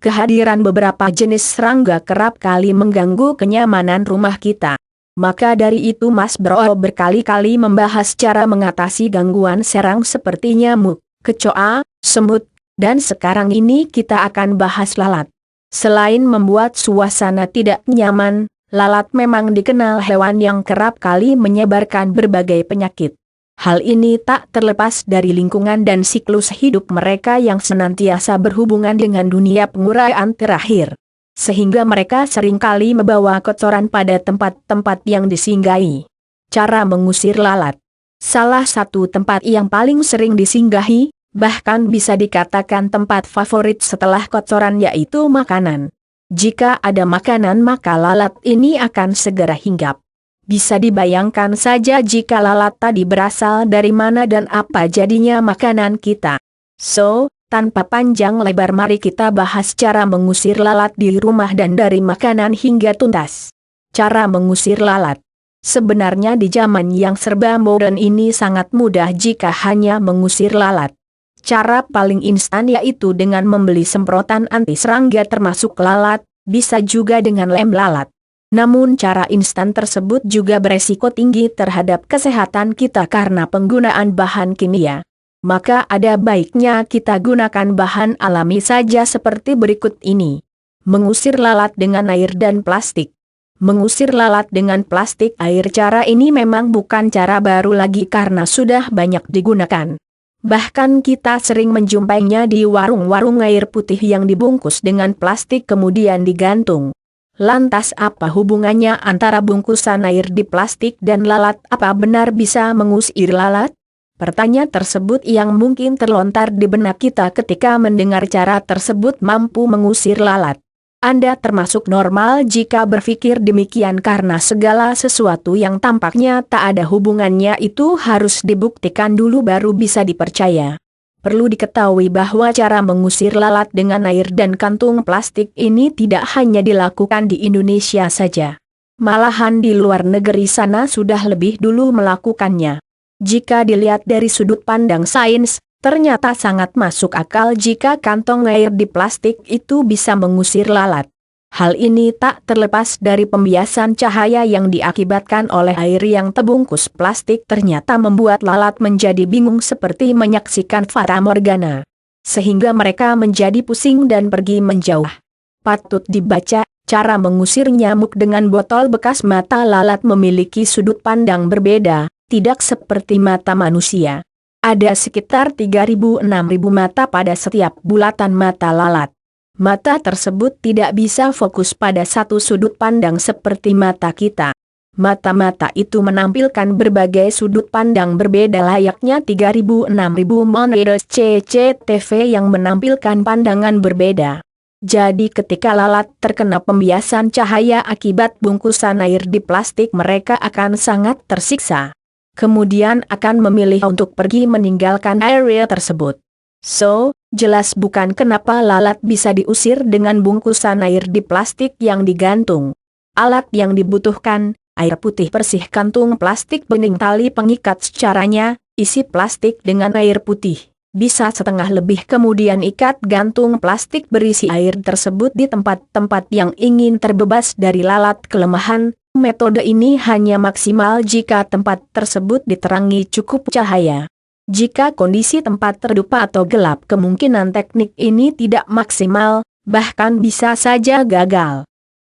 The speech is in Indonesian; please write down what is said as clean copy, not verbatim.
kehadiran beberapa jenis serangga kerap kali mengganggu kenyamanan rumah kita. Maka dari itu Mas Bro berkali-kali membahas cara mengatasi gangguan serang seperti nyamuk, kecoa, semut, dan sekarang ini kita akan bahas lalat. Selain membuat suasana tidak nyaman, lalat memang dikenal hewan yang kerap kali menyebarkan berbagai penyakit. Hal ini tak terlepas dari lingkungan dan siklus hidup mereka yang senantiasa berhubungan dengan dunia penguraian terakhir. Sehingga mereka seringkali membawa kotoran pada tempat-tempat yang disinggahi. Cara mengusir lalat. Salah satu tempat yang paling sering disinggahi, bahkan bisa dikatakan tempat favorit setelah kotoran yaitu makanan. Jika ada makanan maka lalat ini akan segera hinggap. Bisa dibayangkan saja jika lalat tadi berasal dari mana dan apa jadinya makanan kita. So, tanpa panjang lebar mari kita bahas cara mengusir lalat di rumah dan dari makanan hingga tuntas. Cara mengusir lalat. Sebenarnya di zaman yang serba modern ini sangat mudah jika hanya mengusir lalat. Cara paling instan yaitu dengan membeli semprotan anti serangga termasuk lalat, bisa juga dengan lem lalat. Namun cara instan tersebut juga beresiko tinggi terhadap kesehatan kita karena penggunaan bahan kimia. Maka ada baiknya kita gunakan bahan alami saja seperti berikut ini. Mengusir lalat dengan air dan plastik. Mengusir lalat dengan plastik air. Cara ini memang bukan cara baru lagi karena sudah banyak digunakan. Bahkan kita sering menjumpainya di warung-warung air putih yang dibungkus dengan plastik kemudian digantung. Lantas apa hubungannya antara bungkusan air di plastik dan lalat? Apa benar bisa mengusir lalat? Pertanyaan tersebut yang mungkin terlontar di benak kita ketika mendengar cara tersebut mampu mengusir lalat. Anda termasuk normal jika berpikir demikian karena segala sesuatu yang tampaknya tak ada hubungannya itu harus dibuktikan dulu baru bisa dipercaya. Perlu diketahui bahwa cara mengusir lalat dengan air dan kantung plastik ini tidak hanya dilakukan di Indonesia saja. Malahan di luar negeri sana sudah lebih dulu melakukannya. Jika dilihat dari sudut pandang sains, ternyata sangat masuk akal jika kantong air di plastik itu bisa mengusir lalat. Hal ini tak terlepas dari pembiasan cahaya yang diakibatkan oleh air yang terbungkus plastik ternyata membuat lalat menjadi bingung seperti menyaksikan fatamorgana. Sehingga mereka menjadi pusing dan pergi menjauh. Patut dibaca, cara mengusir nyamuk dengan botol bekas. Mata lalat memiliki sudut pandang berbeda, tidak seperti mata manusia. Ada sekitar 3.000-6.000 mata pada setiap bulatan mata lalat. Mata tersebut tidak bisa fokus pada satu sudut pandang seperti mata kita. Mata-mata itu menampilkan berbagai sudut pandang berbeda layaknya 3.000-6.000 model CCTV yang menampilkan pandangan berbeda. Jadi ketika lalat terkena pembiasan cahaya akibat bungkusan air di plastik mereka akan sangat tersiksa. Kemudian akan memilih untuk pergi meninggalkan area tersebut. So, jelas bukan kenapa lalat bisa diusir dengan bungkusan air di plastik yang digantung. Alat yang dibutuhkan, air putih bersih kantung plastik bening tali pengikat caranya, isi plastik dengan air putih. Bisa setengah lebih kemudian ikat gantung plastik berisi air tersebut di tempat-tempat yang ingin terbebas dari lalat kelemahan. Metode ini hanya maksimal jika tempat tersebut diterangi cukup cahaya. Jika kondisi tempat terdupa atau gelap kemungkinan teknik ini tidak maksimal, bahkan bisa saja gagal.